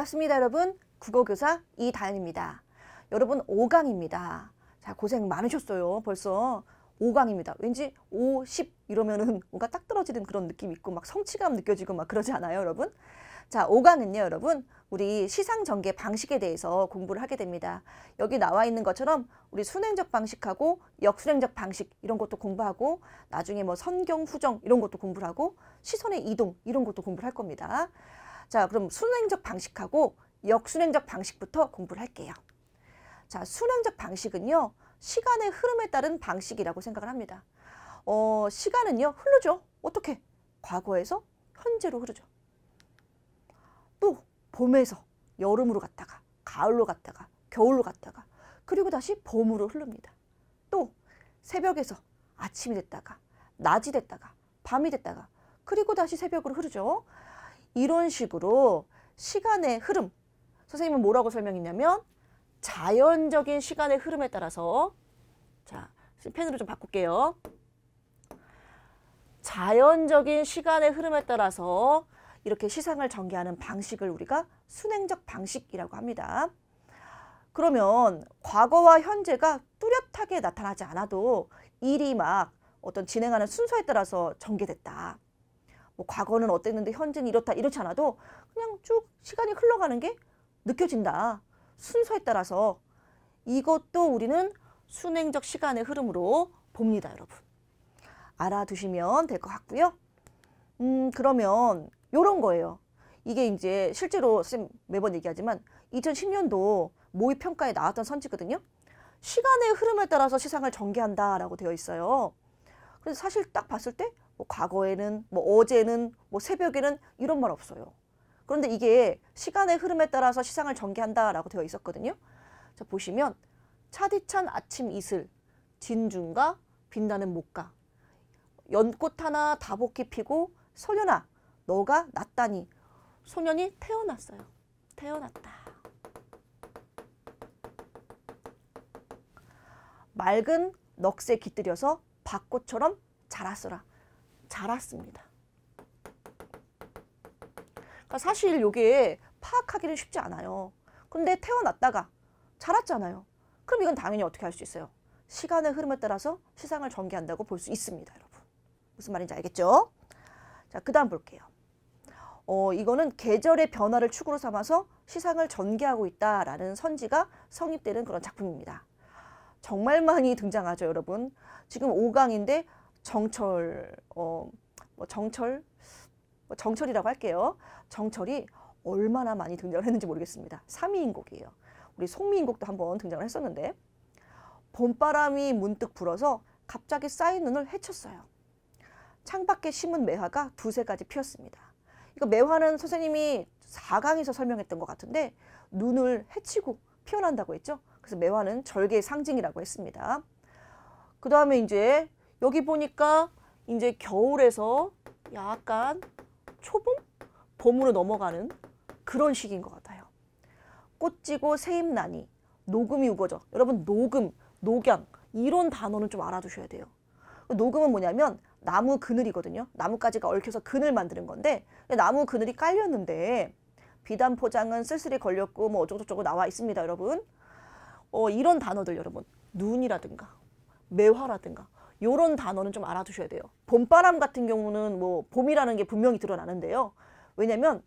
반갑습니다, 여러분. 국어교사 이다연입니다. 여러분 5강입니다. 자, 고생 많으셨어요. 벌써 5강입니다. 왠지 5, 10 이러면은 뭔가 딱 떨어지는 그런 느낌이 있고 막 성취감 느껴지고 막 그러지 않아요, 여러분? 자, 5강은요, 여러분. 우리 시상전개 방식에 대해서 공부를 하게 됩니다. 여기 나와 있는 것처럼 우리 순행적 방식하고 역순행적 방식 이런 것도 공부하고 나중에 뭐 선경, 후정 이런 것도 공부를 하고 시선의 이동 이런 것도 공부를 할 겁니다. 자, 그럼 순행적 방식하고 역순행적 방식부터 공부를 할게요. 자, 순행적 방식은요, 시간의 흐름에 따른 방식이라고 생각을 합니다. 시간은요, 흐르죠. 어떻게? 과거에서 현재로 흐르죠. 또 봄에서 여름으로 갔다가 가을로 갔다가 겨울로 갔다가 그리고 다시 봄으로 흐릅니다. 또 새벽에서 아침이 됐다가 낮이 됐다가 밤이 됐다가 그리고 다시 새벽으로 흐르죠. 이런 식으로 시간의 흐름, 선생님은 뭐라고 설명했냐면 자연적인 시간의 흐름에 따라서, 자, 펜으로 좀 바꿀게요. 자연적인 시간의 흐름에 따라서 이렇게 시상을 전개하는 방식을 우리가 순행적 방식이라고 합니다. 그러면 과거와 현재가 뚜렷하게 나타나지 않아도 일이 막 어떤 진행하는 순서에 따라서 전개됐다. 뭐 과거는 어땠는데 현재는 이렇다 이렇지 않아도 그냥 쭉 시간이 흘러가는 게 느껴진다. 순서에 따라서 이것도 우리는 순행적 시간의 흐름으로 봅니다, 여러분. 알아두시면 될 것 같고요. 그러면 요런 거예요. 이게 이제 실제로 선생님 매번 얘기하지만 2010년도 모의평가에 나왔던 선지거든요. 시간의 흐름에 따라서 시상을 전개한다라고 되어 있어요. 그래서 사실 딱 봤을 때 뭐 과거에는, 뭐 어제는, 뭐 새벽에는 이런 말 없어요. 그런데 이게 시간의 흐름에 따라서 시상을 전개한다라고 되어 있었거든요. 자, 보시면 차디찬 아침 이슬, 진중가 빛나는 목가, 연꽃 하나 다복히 피고 소년아 너가 났다니, 소년이 태어났어요. 태어났다. 맑은 넋에 깃들여서 밭꽃처럼 자랐어라. 자랐습니다. 그러니까 사실 이게 파악하기는 쉽지 않아요. 근데 태어났다가 자랐잖아요. 그럼 이건 당연히 어떻게 할 수 있어요? 시간의 흐름에 따라서 시상을 전개한다고 볼 수 있습니다, 여러분. 무슨 말인지 알겠죠? 자, 그 다음 볼게요. 이거는 계절의 변화를 축으로 삼아서 시상을 전개하고 있다라는 선지가 성립되는 그런 작품입니다. 정말 많이 등장하죠, 여러분. 지금 5강인데 정철, 정철이라고 할게요. 정철이 얼마나 많이 등장을 했는지 모르겠습니다. 3위인곡이에요. 우리 송미인곡도 한번 등장을 했었는데, 봄바람이 문득 불어서 갑자기 쌓인 눈을 헤쳤어요. 창밖에 심은 매화가 두세 가지 피었습니다. 이거 매화는 선생님이 4강에서 설명했던 것 같은데 눈을 헤치고 피어난다고 했죠. 그래서 매화는 절개의 상징이라고 했습니다. 그 다음에 이제 여기 보니까 이제 겨울에서 약간 초봄? 봄으로 넘어가는 그런 시기인 것 같아요. 꽃 지고 새잎 나니, 녹음이 우거져. 여러분 녹음, 녹양 이런 단어는 좀 알아두셔야 돼요. 녹음은 뭐냐면 나무 그늘이거든요. 나뭇가지가 얽혀서 그늘 만드는 건데 나무 그늘이 깔렸는데 비단 포장은 쓸쓸히 걸렸고 뭐 어쩌고저쩌고 나와 있습니다, 여러분. 이런 단어들 여러분, 눈이라든가 매화라든가 이런 단어는 좀 알아두셔야 돼요. 봄바람 같은 경우는 뭐 봄이라는 게 분명히 드러나는데요. 왜냐면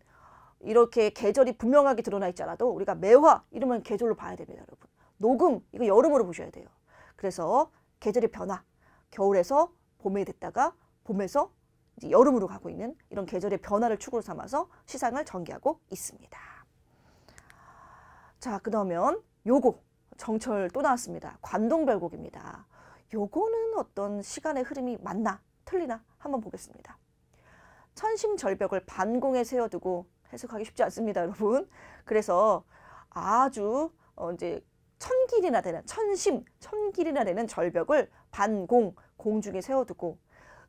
이렇게 계절이 분명하게 드러나 있지 않아도 우리가 매화 이러면 계절로 봐야 됩니다, 여러분. 녹음 이거 여름으로 보셔야 돼요. 그래서 계절의 변화, 겨울에서 봄에 됐다가 봄에서 이제 여름으로 가고 있는 이런 계절의 변화를 축으로 삼아서 시상을 전개하고 있습니다. 자, 그러면 요거 정철 또 나왔습니다. 관동별곡입니다. 요거는 어떤 시간의 흐름이 맞나 틀리나 한번 보겠습니다. 천심절벽을 반공에 세워두고 해석하기 쉽지 않습니다, 여러분. 그래서 아주 이제 천길이나 되는 천길이나 되는 절벽을 반공 공중에 세워두고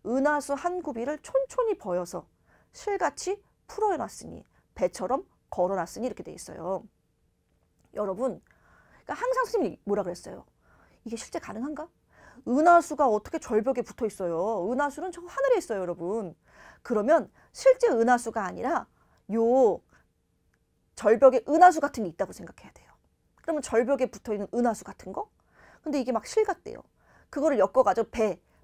은하수 한 구비를 촌촌이 버여서 실같이 풀어놨으니 배처럼 걸어놨으니 이렇게 돼 있어요. 여러분, 그러니까 항상 선생님이 뭐라 그랬어요? 이게 실제 가능한가? 은하수가 어떻게 절벽에 붙어 있어요? 은하수는 저 하늘에 있어요, 여러분. 그러면 실제 은하수가 아니라 요 절벽에 은하수 같은 게 있다고 생각해야 돼요. 그러면 절벽에 붙어있는 은하수 같은 거? 근데 이게 막 실 같대요. 그거를 엮어가지고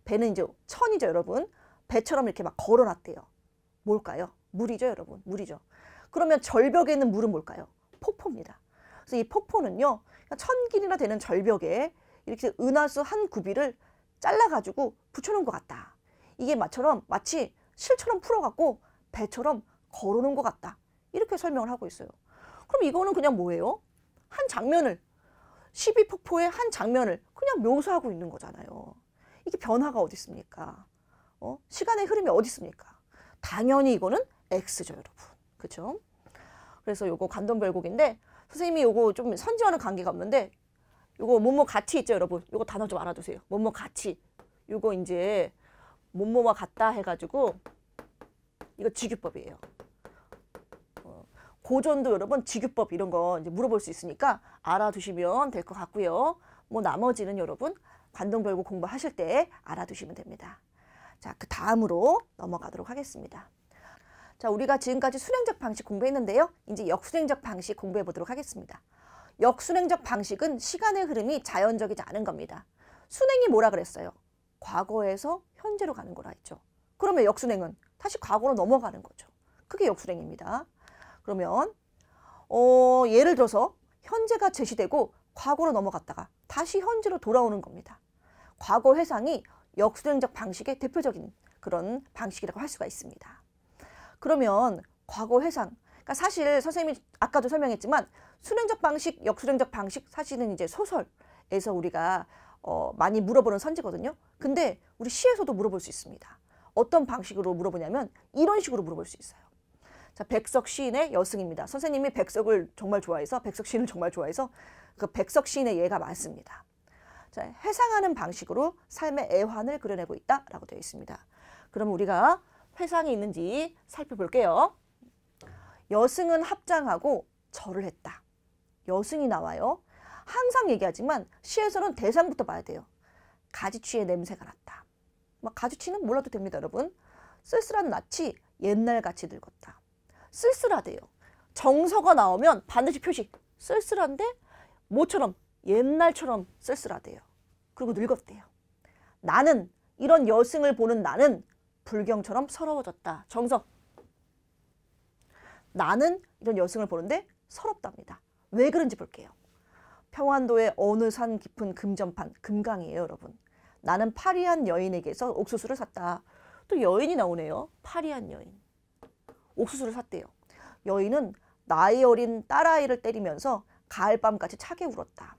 배는 이제 천이죠, 여러분. 배처럼 이렇게 막 걸어놨대요. 뭘까요? 물이죠, 여러분. 물이죠. 그러면 절벽에 있는 물은 뭘까요? 폭포입니다. 그래서 이 폭포는요, 1000길이나 되는 절벽에 이렇게 은하수 한 구비를 잘라가지고 붙여놓은 것 같다. 이게 마치 실처럼 풀어갖고 배처럼 걸어놓은 것 같다. 이렇게 설명을 하고 있어요. 그럼 이거는 그냥 뭐예요? 한 장면을, 12폭포의 한 장면을 그냥 묘사하고 있는 거잖아요. 이게 변화가 어디 있습니까? 시간의 흐름이 어디 있습니까? 당연히 이거는 X죠, 여러분. 그렇죠? 그래서 요거 관동별곡인데 선생님이 요거 좀 선지와는 관계가 없는데 요거 뭐뭐 같이 있죠, 여러분. 요거 단어 좀 알아두세요. 뭐뭐 같이. 요거 이제 뭐뭐와 같다 해가지고 이거 직유법이에요. 고전도 여러분 직유법 이런 거 이제 물어볼 수 있으니까 알아두시면 될 것 같고요. 뭐 나머지는 여러분 관동별곡 공부하실 때 알아두시면 됩니다. 자, 그 다음으로 넘어가도록 하겠습니다. 자, 우리가 지금까지 순행적 방식 공부했는데요. 이제 역순행적 방식 공부해 보도록 하겠습니다. 역순행적 방식은 시간의 흐름이 자연적이지 않은 겁니다. 순행이 뭐라 그랬어요? 과거에서 현재로 가는 거라 했죠. 그러면 역순행은 다시 과거로 넘어가는 거죠. 그게 역순행입니다. 그러면 예를 들어서 현재가 제시되고 과거로 넘어갔다가 다시 현재로 돌아오는 겁니다. 과거 회상이 역순행적 방식의 대표적인 그런 방식이라고 할 수가 있습니다. 그러면 과거 회상, 그러니까 사실 선생님이 아까도 설명했지만 순행적 방식, 역순행적 방식 사실은 이제 소설에서 우리가 많이 물어보는 선지거든요. 근데 우리 시에서도 물어볼 수 있습니다. 어떤 방식으로 물어보냐면 이런 식으로 물어볼 수 있어요. 자, 백석 시인의 여승입니다. 선생님이 백석을 정말 좋아해서 백석 시인을 정말 좋아해서 그 백석 시인의 예가 많습니다. 자, 회상하는 방식으로 삶의 애환을 그려내고 있다라고 되어 있습니다. 그럼 우리가 회상이 있는지 살펴볼게요. 여승은 합장하고 절을 했다. 여승이 나와요. 항상 얘기하지만 시에서는 대상부터 봐야 돼요. 가지취의 냄새가 났다. 가지취는 몰라도 됩니다, 여러분. 쓸쓸한 낯이 옛날같이 늙었다. 쓸쓸하대요. 정서가 나오면 반드시 표시. 쓸쓸한데 뭐처럼? 옛날처럼 쓸쓸하대요. 그리고 늙었대요. 나는, 이런 여승을 보는 나는 불경처럼 서러워졌다. 정서. 나는 이런 여승을 보는데 서럽답니다. 왜 그런지 볼게요. 평안도의 어느 산 깊은 금전판, 금강이에요, 여러분. 나는 파리한 여인에게서 옥수수를 샀다. 또 여인이 나오네요. 파리한 여인. 옥수수를 샀대요. 여인은 나이 어린 딸아이를 때리면서 가을밤같이 차게 울었다.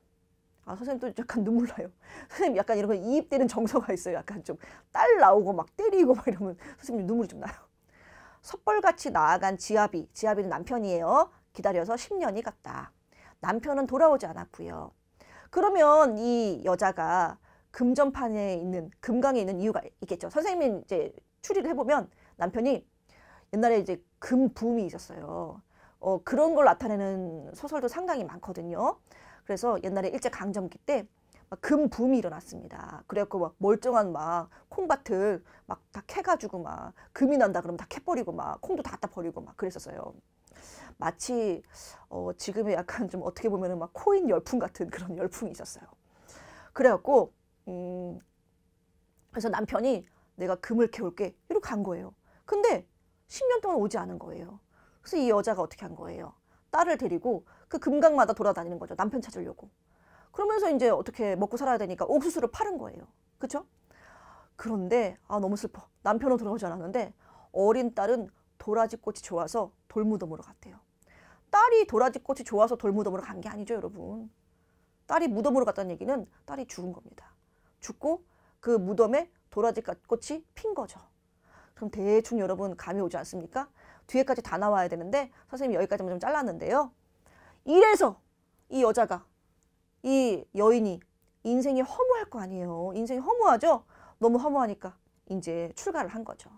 아, 선생님도 약간 눈물 나요. 선생님 약간 이런 거 이입되는 정서가 있어요. 약간 좀 딸 나오고 막 때리고 막 이러면 선생님 눈물이 좀 나요. 섣벌같이 나아간 지아비는 남편이에요. 기다려서 10년이 갔다. 남편은 돌아오지 않았고요. 그러면 이 여자가 금전판에 있는, 금강에 있는 이유가 있겠죠. 선생님이 이제 추리를 해보면 남편이 옛날에 이제 금붐이 있었어요. 그런 걸 나타내는 소설도 상당히 많거든요. 그래서 옛날에 일제강점기 때 금붐이 일어났습니다. 그래갖고 막 멀쩡한 막 콩밭을 막 다 캐가지고 막 금이 난다 그러면 다 캐버리고 막 콩도 다 갖다 버리고 막 그랬었어요. 마치 지금의 약간 좀 어떻게 보면은 막 코인 열풍 같은 그런 열풍이 있었어요. 그래갖고 그래서 남편이 내가 금을 캐올게 이러고 간 거예요. 근데 10년 동안 오지 않은 거예요. 그래서 이 여자가 어떻게 한 거예요? 딸을 데리고 그 금강마다 돌아다니는 거죠. 남편 찾으려고. 그러면서 이제 어떻게 먹고 살아야 되니까 옥수수를 파는 거예요. 그렇죠? 그런데 너무 슬퍼. 남편은 돌아오지 않았는데 어린 딸은 도라지꽃이 좋아서 돌무덤으로 갔대요. 딸이 도라지꽃이 좋아서 돌무덤으로 간 게 아니죠, 여러분. 딸이 무덤으로 갔다는 얘기는 딸이 죽은 겁니다. 죽고 그 무덤에 도라지꽃이 핀 거죠. 그럼 대충 여러분 감이 오지 않습니까? 뒤에까지 다 나와야 되는데 선생님이 여기까지만 좀 잘랐는데요. 이래서 이 여자가, 이 여인이 인생이 허무할 거 아니에요. 인생이 허무하죠? 너무 허무하니까 이제 출가를 한 거죠.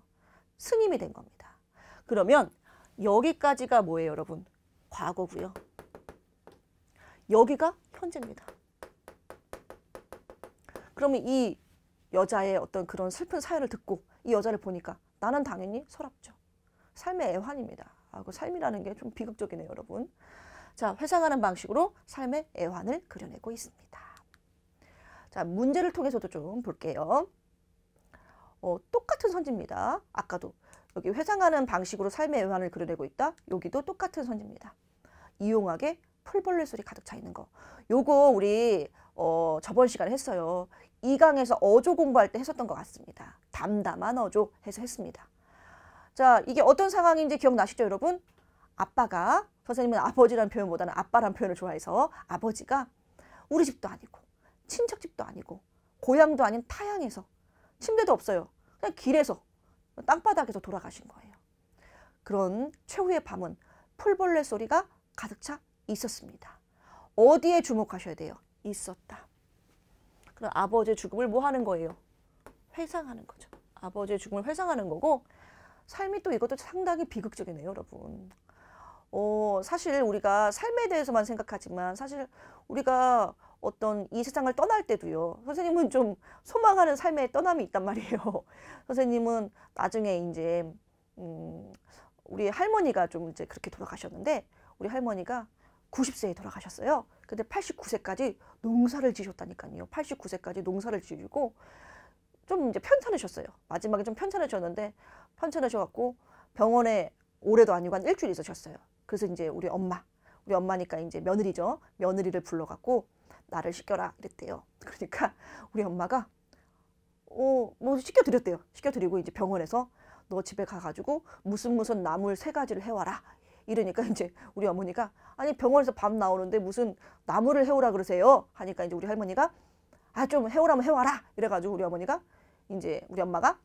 스님이 된 겁니다. 그러면 여기까지가 뭐예요, 여러분? 과거고요. 여기가 현재입니다. 그러면 이 여자의 어떤 그런 슬픈 사연을 듣고 이 여자를 보니까 나는 당연히 서럽죠. 삶의 애환입니다. 그 삶이라는 게 좀 비극적이네요, 여러분. 자, 회상하는 방식으로 삶의 애환을 그려내고 있습니다. 자, 문제를 통해서도 좀 볼게요. 똑같은 선지입니다. 아까도 여기 회상하는 방식으로 삶의 애환을 그려내고 있다. 여기도 똑같은 선지입니다. 이용하게 풀벌레 소리 가득 차 있는 거. 요거 우리 저번 시간에 했어요. 2강에서 어조 공부할 때 했었던 것 같습니다. 담담한 어조 해서 했습니다. 자, 이게 어떤 상황인지 기억나시죠, 여러분? 아빠가, 선생님은 아버지라는 표현보다는 아빠라는 표현을 좋아해서 아버지가 우리 집도 아니고 친척집도 아니고 고향도 아닌 타향에서 침대도 없어요. 그냥 길에서 땅바닥에서 돌아가신 거예요. 그런 최후의 밤은 풀벌레 소리가 가득 차 있었습니다. 어디에 주목하셔야 돼요? 있었다. 그럼 아버지의 죽음을 뭐 하는 거예요? 회상하는 거죠. 아버지의 죽음을 회상하는 거고, 삶이 또 이것도 상당히 비극적이네요, 여러분. 사실 우리가 삶에 대해서만 생각하지만 사실 우리가 어떤 이 세상을 떠날 때도요. 선생님은 좀 소망하는 삶의 떠남이 있단 말이에요. 선생님은 나중에 이제 우리 할머니가 좀 이제 그렇게 돌아가셨는데, 우리 할머니가 90세에 돌아가셨어요. 근데 89세까지 농사를 지셨다니까요. 89세까지 농사를 지시고 좀 이제 편찮으셨어요. 마지막에 좀 편찮으셨는데, 편찮으셔갖고 병원에 올해도 아니고 한 일주일 있으셨어요. 그래서 이제 우리 엄마니까 이제 며느리죠. 며느리를 불러갖고 나를 씻겨라 이랬대요. 그러니까 우리 엄마가 뭐 씻겨드렸대요. 씻겨드리고 이제 병원에서 너 집에 가가지고 무슨 나물 3가지를 해와라. 이러니까 이제 우리 어머니가 아니 병원에서 밥 나오는데 무슨 나물을 해오라 그러세요. 하니까 이제 우리 할머니가 좀 해오라면 해와라. 이래가지고 우리 어머니가 이제 우리 엄마가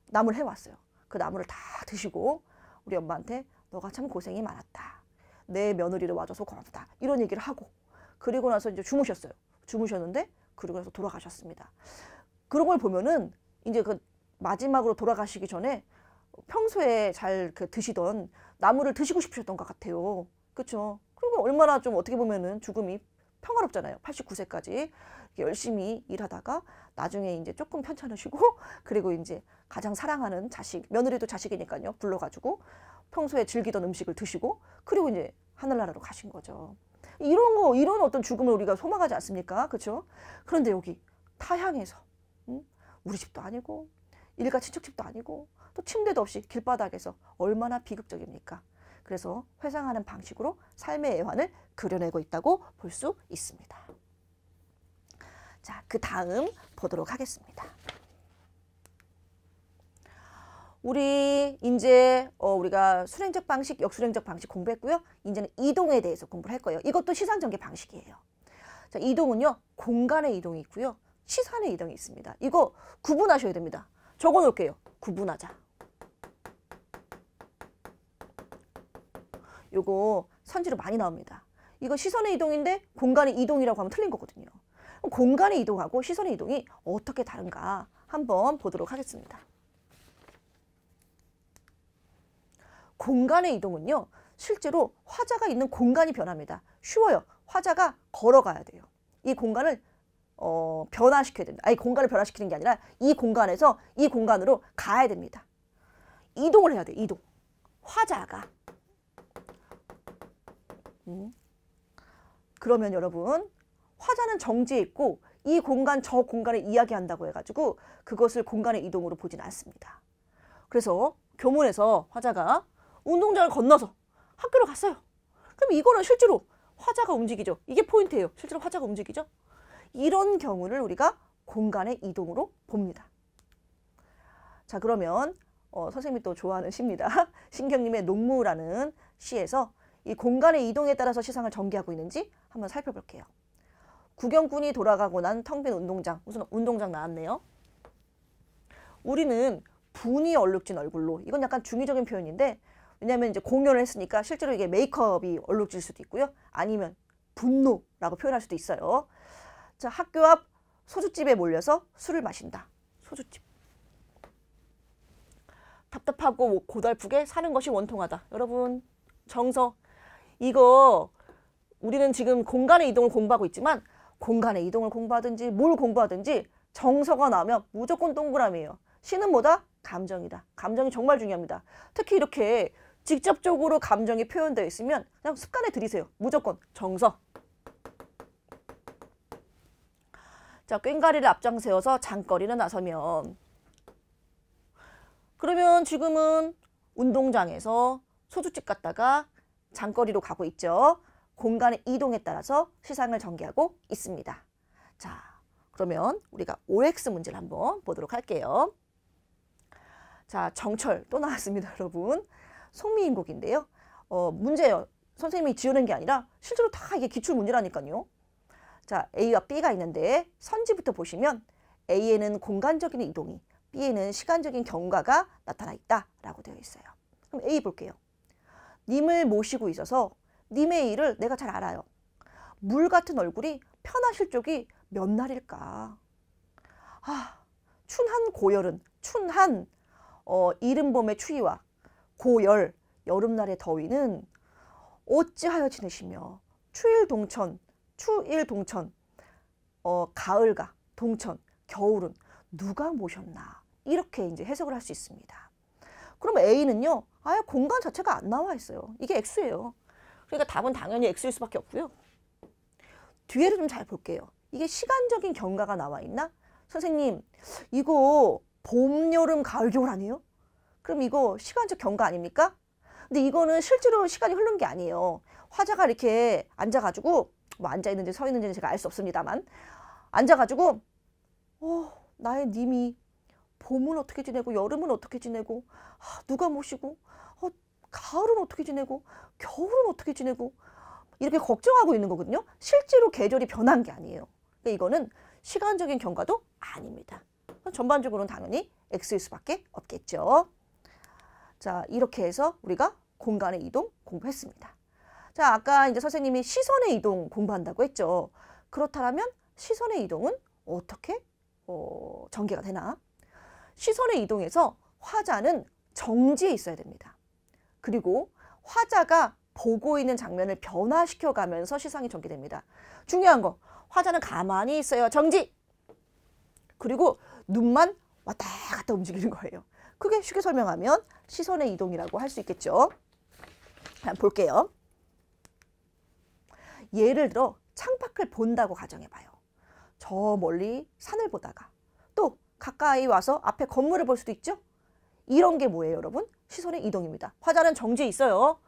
나물 해왔어요. 그 나물을 다 드시고 우리 엄마한테 너가 참 고생이 많았다. 내 며느리를 와줘서 고맙다. 이런 얘기를 하고, 그리고 나서 이제 주무셨어요. 주무셨는데 그리고 나서 돌아가셨습니다. 그런 걸 보면은 이제 그 마지막으로 돌아가시기 전에 평소에 잘 드시던 나물을 드시고 싶으셨던 것 같아요. 그렇죠? 그리고 얼마나 좀 어떻게 보면은 죽음이 평화롭잖아요. 89세까지 열심히 일하다가 나중에 이제 조금 편찮으시고, 그리고 이제 가장 사랑하는 자식, 며느리도 자식이니까요. 불러가지고 평소에 즐기던 음식을 드시고, 그리고 이제 하늘나라로 가신 거죠. 이런 어떤 죽음을 우리가 소망하지 않습니까? 그렇죠? 그런데 여기 타향에서 우리 집도 아니고 일가 친척집도 아니고 또 침대도 없이 길바닥에서 얼마나 비극적입니까? 그래서 회상하는 방식으로 삶의 애환을 그려내고 있다고 볼 수 있습니다. 자, 그 다음 보도록 하겠습니다. 우리 이제 우리가 수행적 방식, 역수행적 방식 공부했고요. 이제는 이동에 대해서 공부를 할 거예요. 이것도 시산전개 방식이에요. 자, 이동은요, 공간의 이동이 있고요, 시산의 이동이 있습니다. 이거 구분하셔야 됩니다. 적어 놓을게요. 구분하자. 요거 선지로 많이 나옵니다. 이거 시선의 이동인데 공간의 이동이라고 하면 틀린 거거든요. 공간의 이동하고 시선의 이동이 어떻게 다른가 한번 보도록 하겠습니다. 공간의 이동은요, 실제로 화자가 있는 공간이 변합니다. 쉬워요. 화자가 걸어가야 돼요. 이 공간을 변화시켜야 됩니다. 아니, 공간을 변화시키는 게 아니라 이 공간에서 이 공간으로 가야 됩니다. 이동을 해야 돼요. 이동. 화자가. 그러면 여러분, 화자는 정지해 있고 이 공간 저 공간을 이야기한다고 해가지고 그것을 공간의 이동으로 보진 않습니다. 그래서 교문에서 화자가 운동장을 건너서 학교로 갔어요. 그럼 이거는 실제로 화자가 움직이죠. 이게 포인트예요. 실제로 화자가 움직이죠. 이런 경우를 우리가 공간의 이동으로 봅니다. 자, 그러면 선생님이 또 좋아하는 시입니다. 신경님의 농무라는 시에서 이 공간의 이동에 따라서 시상을 전개하고 있는지 한번 살펴볼게요. 구경꾼이 돌아가고 난 텅 빈 운동장. 무슨 운동장 나왔네요. 우리는 분이 얼룩진 얼굴로, 이건 약간 중의적인 표현인데, 왜냐하면 이제 공연을 했으니까 실제로 이게 메이크업이 얼룩질 수도 있고요. 아니면 분노라고 표현할 수도 있어요. 자, 학교 앞 소주집에 몰려서 술을 마신다. 소주집. 답답하고 고달프게 사는 것이 원통하다. 여러분, 정서. 이거 우리는 지금 공간의 이동을 공부하고 있지만 공간의 이동을 공부하든지 뭘 공부하든지 정서가 나오면 무조건 동그라미예요. 시는 뭐다? 감정이다. 감정이 정말 중요합니다. 특히 이렇게 직접적으로 감정이 표현되어 있으면 그냥 습관에 들이세요. 무조건 정서. 자, 꽹과리를 앞장세워서 장거리를 나서면, 그러면 지금은 운동장에서 소주집 갔다가 장거리로 가고 있죠. 공간의 이동에 따라서 시상을 전개하고 있습니다. 자, 그러면 우리가 OX 문제를 한번 보도록 할게요. 자, 정철 또 나왔습니다, 여러분. 송미인곡인데요. 문제예요. 선생님이 지어낸 게 아니라 실제로 다 이게 기출 문제라니까요. 자, A와 B가 있는데 선지부터 보시면 A에는 공간적인 이동이, B에는 시간적인 경과가 나타나 있다라고 되어 있어요. 그럼 A 볼게요. 님을 모시고 있어서 님의 일을 내가 잘 알아요. 물 같은 얼굴이 편하실 적이 몇 날일까? 아, 춘한 고열은, 춘한 이른 봄의 추위와 고열, 여름날의 더위는 어찌하여 지내시며 추일 동천, 가을과 동천, 겨울은 누가 모셨나? 이렇게 이제 해석을 할 수 있습니다. 그럼 A는요, 아예 공간 자체가 안 나와 있어요. 이게 X예요. 그러니까 답은 당연히 X일 수밖에 없고요. 뒤에를 좀 잘 볼게요. 이게 시간적인 경과가 나와 있나? 선생님, 이거 봄, 여름, 가을, 겨울 아니에요? 그럼 이거 시간적 경과 아닙니까? 근데 이거는 실제로 시간이 흐른 게 아니에요. 화자가 이렇게 앉아가지고, 뭐 앉아있는지 서 있는지는 제가 알 수 없습니다만, 앉아가지고 나의 님이 봄은 어떻게 지내고 여름은 어떻게 지내고 누가 모시고 가을은 어떻게 지내고 겨울은 어떻게 지내고 이렇게 걱정하고 있는 거거든요. 실제로 계절이 변한 게 아니에요. 그러니까 이거는 시간적인 경과도 아닙니다. 전반적으로는 당연히 X일 수밖에 없겠죠. 자, 이렇게 해서 우리가 공간의 이동 공부했습니다. 자, 아까 이제 선생님이 시선의 이동 공부한다고 했죠. 그렇다면 시선의 이동은 어떻게 전개가 되나? 시선의 이동에서 화자는 정지에 있어야 됩니다. 그리고 화자가 보고 있는 장면을 변화시켜 가면서 시상이 전개됩니다. 중요한 거, 화자는 가만히 있어요. 정지! 그리고 눈만 왔다 갔다 움직이는 거예요. 크게 쉽게 설명하면 시선의 이동이라고 할 수 있겠죠. 한번 볼게요. 예를 들어 창밖을 본다고 가정해봐요. 저 멀리 산을 보다가 또 가까이 와서 앞에 건물을 볼 수도 있죠. 이런 게 뭐예요, 여러분? 시선의 이동입니다. 화자는 정지에 있어요.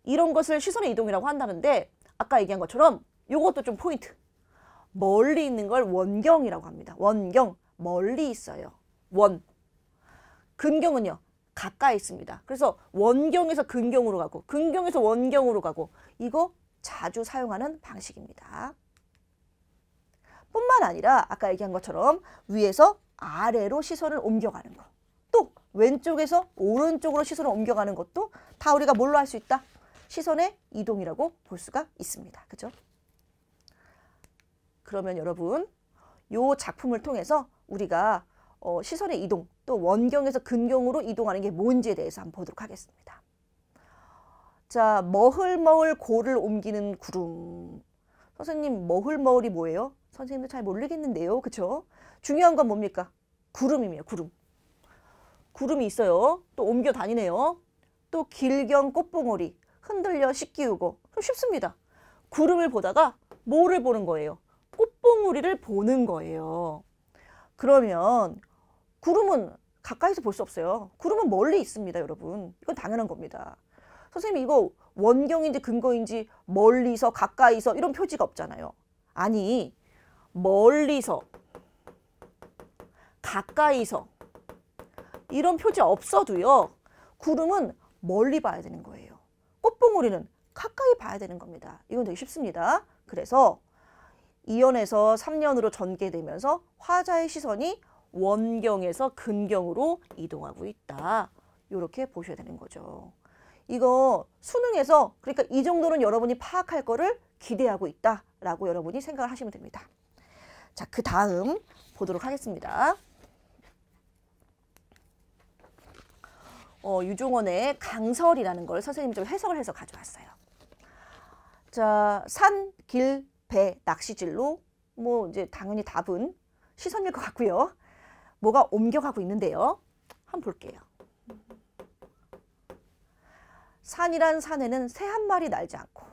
이런 것을 시선의 이동이라고 한다는데 아까 얘기한 것처럼 이것도 좀 포인트. 멀리 있는 걸 원경이라고 합니다. 원경, 멀리 있어요. 원. 근경은요, 가까이 있습니다. 그래서 원경에서 근경으로 가고 근경에서 원경으로 가고 이거 자주 사용하는 방식입니다. 뿐만 아니라 아까 얘기한 것처럼 위에서 아래로 시선을 옮겨가는 거, 또 왼쪽에서 오른쪽으로 시선을 옮겨가는 것도 다 우리가 뭘로 할 수 있다? 시선의 이동이라고 볼 수가 있습니다. 그죠? 그러면 여러분, 이 작품을 통해서 우리가 시선의 이동, 또 원경에서 근경으로 이동하는 게 뭔지에 대해서 한번 보도록 하겠습니다. 자, 머글머글 고를 옮기는 구름. 선생님, 머글머글이 뭐예요? 선생님도 잘 모르겠는데요. 그쵸? 중요한 건 뭡니까? 구름이에요. 구름. 구름이 있어요. 또 옮겨 다니네요. 또 길경 꽃봉오리 흔들려 씻기우고. 그럼 쉽습니다. 구름을 보다가 뭐를 보는 거예요? 꽃봉오리를 보는 거예요. 그러면 구름은 가까이서 볼 수 없어요. 구름은 멀리 있습니다, 여러분. 이건 당연한 겁니다. 선생님, 이거 원경인지 근거인지 멀리서 가까이서 이런 표지가 없잖아요. 아니, 멀리서 가까이서 이런 표지 없어도요, 구름은 멀리 봐야 되는 거예요. 꽃봉오리는 가까이 봐야 되는 겁니다. 이건 되게 쉽습니다. 그래서 2년에서 3년으로 전개되면서 화자의 시선이 원경에서 근경으로 이동하고 있다. 이렇게 보셔야 되는 거죠. 이거 수능에서, 그러니까 이 정도는 여러분이 파악할 거를 기대하고 있다라고 여러분이 생각을 하시면 됩니다. 자, 그 다음 보도록 하겠습니다. 유종원의 강설이라는 걸 선생님이 좀 해석을 해서 가져왔어요. 자, 산, 길, 배, 낚시질로 뭐 이제 당연히 답은 시선일 것 같고요. 뭐가 옮겨가고 있는데요. 한번 볼게요. 산이란 산에는 새 한 마리 날지 않고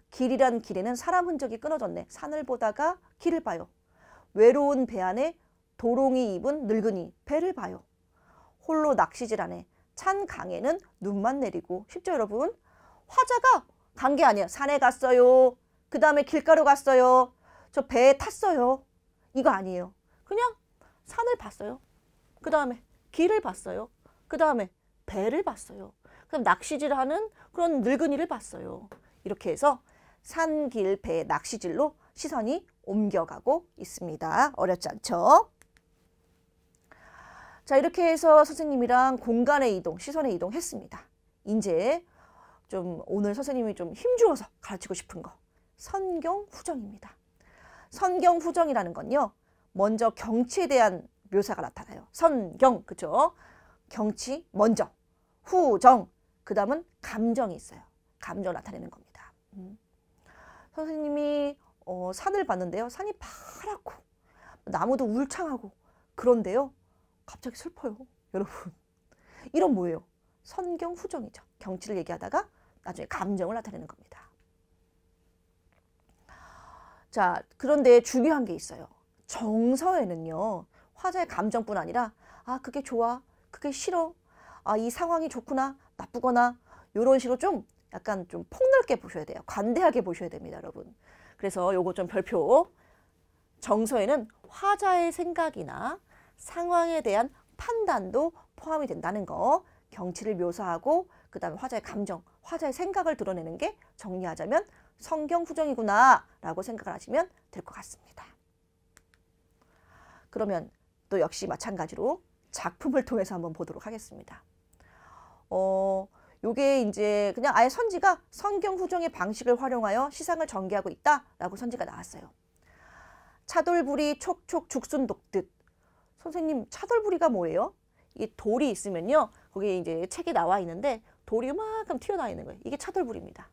길이란 길에는 사람 흔적이 끊어졌네. 산을 보다가 길을 봐요. 외로운 배 안에 도롱이 입은 늙은이 배를 봐요. 홀로 낚시질하네. 찬 강에는 눈만 내리고. 쉽죠 여러분? 화자가 간 게 아니에요. 산에 갔어요. 그 다음에 길가로 갔어요. 저 배에 탔어요. 이거 아니에요. 그냥 산을 봤어요. 그 다음에 길을 봤어요. 그 다음에 배를 봤어요. 그럼 낚시질하는 그런 늙은이를 봤어요. 이렇게 해서 산, 길, 배, 낚시질로 시선이 옮겨가고 있습니다. 어렵지 않죠? 자, 이렇게 해서 선생님이랑 공간의 이동, 시선의 이동 했습니다. 이제 좀 오늘 선생님이 좀 힘주어서 가르치고 싶은 거, 선경후정입니다. 선경후정이라는 건요, 먼저 경치에 대한 묘사가 나타나요. 선경, 그죠? 경치 먼저, 후정, 그 다음은 감정이 있어요. 감정 나타내는 겁니다. 선생님이 산을 봤는데요. 산이 파랗고 나무도 울창하고 그런데요. 갑자기 슬퍼요. 여러분. 이런 뭐예요? 선경후정이죠. 경치를 얘기하다가 나중에 감정을 나타내는 겁니다. 자, 그런데 중요한 게 있어요. 정서에는요. 화자의 감정뿐 아니라 그게 좋아, 그게 싫어, 이 상황이 좋구나, 나쁘거나 이런 식으로 좀 약간 좀 폭넓게 보셔야 돼요. 관대하게 보셔야 됩니다, 여러분. 그래서 요거 좀 별표. 정서에는 화자의 생각이나 상황에 대한 판단도 포함이 된다는 거. 경치를 묘사하고 그 다음에 화자의 감정, 화자의 생각을 드러내는 게 정리하자면 선경후정이구나 라고 생각을 하시면 될 것 같습니다. 그러면 또 역시 마찬가지로 작품을 통해서 한번 보도록 하겠습니다. 요게 이제 그냥 아예 선지가 선경후정의 방식을 활용하여 시상을 전개하고 있다라고 선지가 나왔어요. 차돌부리 촉촉 죽순 독듯. 선생님, 차돌부리가 뭐예요? 이 돌이 있으면요, 거기에 이제 책이 나와 있는데 돌이 이만큼 튀어나와 있는 거예요. 이게 차돌부리입니다.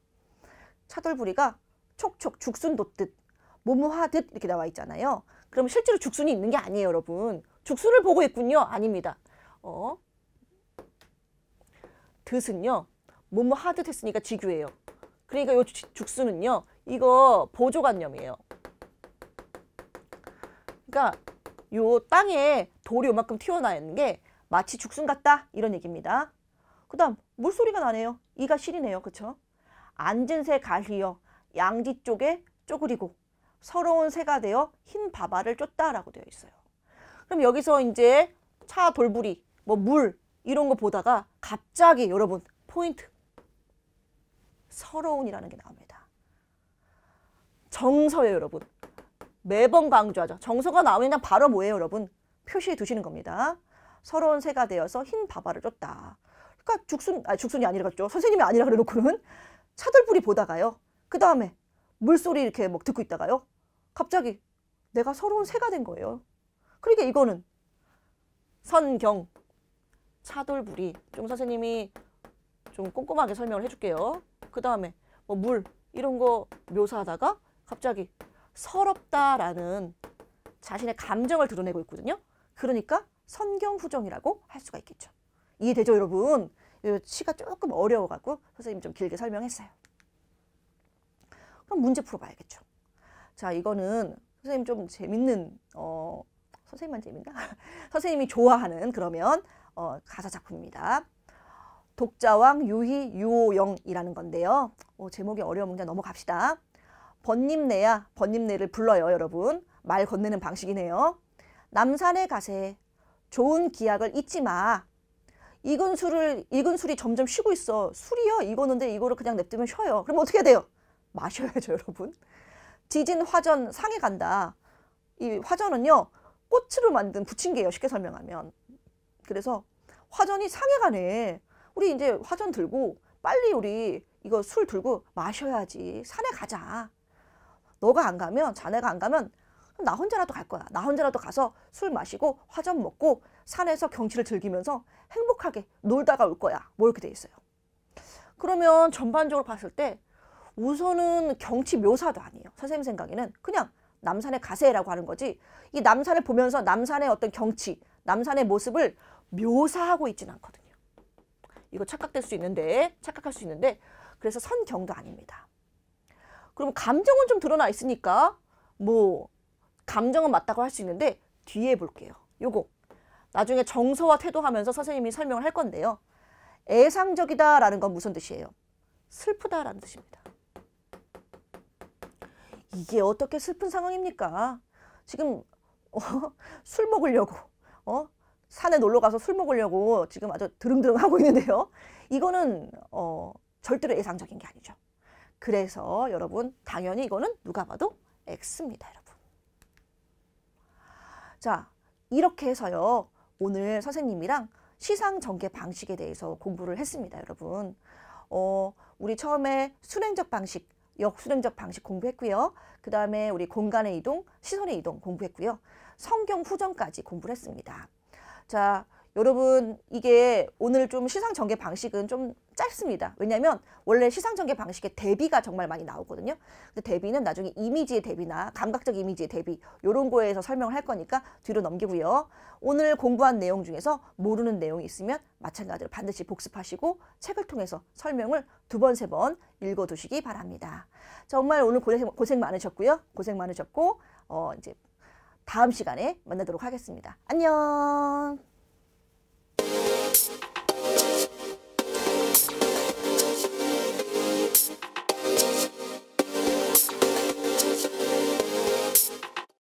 차돌부리가 촉촉 죽순 돋듯 모모하듯 이렇게 나와 있잖아요. 그럼 실제로 죽순이 있는 게 아니에요, 여러분. 죽순을 보고 있군요. 아닙니다. 듯은요, 모모하듯 했으니까 지규예요. 그러니까 요 죽순은요, 이거 보조관념이에요. 그러니까 요 땅에 돌이 요만큼 튀어나와 있는 게 마치 죽순 같다 이런 얘기입니다. 그 다음 물소리가 나네요. 이가 실이네요. 그쵸? 앉은 새 갈휘어 양지 쪽에 쪼그리고 서러운 새가 되어 흰 바바를 쫓다라고 되어 있어요. 그럼 여기서 이제 차 돌부리, 뭐 물 이런 거 보다가 갑자기 여러분 포인트, 서러운이라는 게 나옵니다. 정서예요, 여러분. 매번 강조하죠. 정서가 나오면 그냥 바로 뭐예요, 여러분? 표시해 두시는 겁니다. 서러운 새가 되어서 흰 바바를 쫓다. 그러니까 죽순이 아니라겠죠. 선생님이 아니라 그래 놓고는 차돌부리 보다가요. 그 다음에 물소리 이렇게 막 듣고 있다가요. 갑자기 내가 서러운 새가 된 거예요. 그러니까 이거는 선경, 차돌부리. 좀 선생님이 좀 꼼꼼하게 설명을 해줄게요. 그 다음에 뭐 물 이런 거 묘사하다가 갑자기 서럽다라는 자신의 감정을 드러내고 있거든요. 그러니까 선경후정이라고 할 수가 있겠죠. 이해되죠, 여러분? 시가 조금 어려워가지고 선생님이 좀 길게 설명했어요. 그럼 문제 풀어봐야겠죠. 자, 이거는 선생님 좀 재밌는, 선생님만 재밌나? 선생님이 좋아하는 그러면 가사 작품입니다. 독자왕 유희 유오영이라는 건데요. 제목이 어려운 문제 넘어갑시다. 번님내야, 번님내를 불러요, 여러분. 말 건네는 방식이네요. 남산에 가세. 좋은 기약을 잊지 마. 익은 술이 점점 쉬고 있어. 술이요? 익었는데 이거를 그냥 냅두면 쉬어요. 그럼 어떻게 해야 돼요? 마셔야죠, 여러분. 지진 화전 상해 간다. 이 화전은요, 꽃으로 만든 부침개예요, 쉽게 설명하면. 그래서 화전이 상해 가네. 우리 이제 화전 들고 빨리 우리 이거 술 들고 마셔야지. 산에 가자. 너가 안 가면, 자네가 안 가면 나 혼자라도 갈 거야. 나 혼자라도 가서 술 마시고 화전 먹고 산에서 경치를 즐기면서 행복하게 놀다가 올 거야. 뭐 이렇게 돼 있어요. 그러면 전반적으로 봤을 때 우선은 경치 묘사도 아니에요. 선생님 생각에는 그냥 남산에 가세라고 하는 거지, 이 남산을 보면서 남산의 어떤 경치, 남산의 모습을 묘사하고 있지는 않거든요. 이거 착각할 수 있는데 그래서 선경도 아닙니다. 그럼 감정은 좀 드러나 있으니까 뭐 감정은 맞다고 할 수 있는데 뒤에 볼게요. 요거 나중에 정서와 태도 하면서 선생님이 설명을 할 건데요. 애상적이다라는 건 무슨 뜻이에요? 슬프다라는 뜻입니다. 이게 어떻게 슬픈 상황입니까? 지금 술 먹으려고 산에 놀러 가서 술 먹으려고 지금 아주 드릉드릉 하고 있는데요. 이거는 절대로 예상적인 게 아니죠. 그래서 여러분 당연히 이거는 누가 봐도 X입니다, 여러분. 자, 이렇게 해서요. 오늘 선생님이랑 시상전개 방식에 대해서 공부를 했습니다, 여러분. 우리 처음에 순행적 방식, 역순행적 방식 공부했고요. 그 다음에 우리 공간의 이동, 시선의 이동 공부했고요. 성경 후전까지 공부를 했습니다. 자, 여러분 이게 오늘 좀 시상전개 방식은 좀 짧습니다. 왜냐하면 원래 시상전개 방식에 대비가 정말 많이 나오거든요. 근데 대비는 나중에 이미지의 대비나 감각적 이미지의 대비 이런 거에서 설명을 할 거니까 뒤로 넘기고요. 오늘 공부한 내용 중에서 모르는 내용이 있으면 마찬가지로 반드시 복습하시고 책을 통해서 설명을 2번, 3번 읽어두시기 바랍니다. 정말 오늘 고생 많으셨고요. 고생 많으셨고 이제 다음 시간에 만나도록 하겠습니다. 안녕.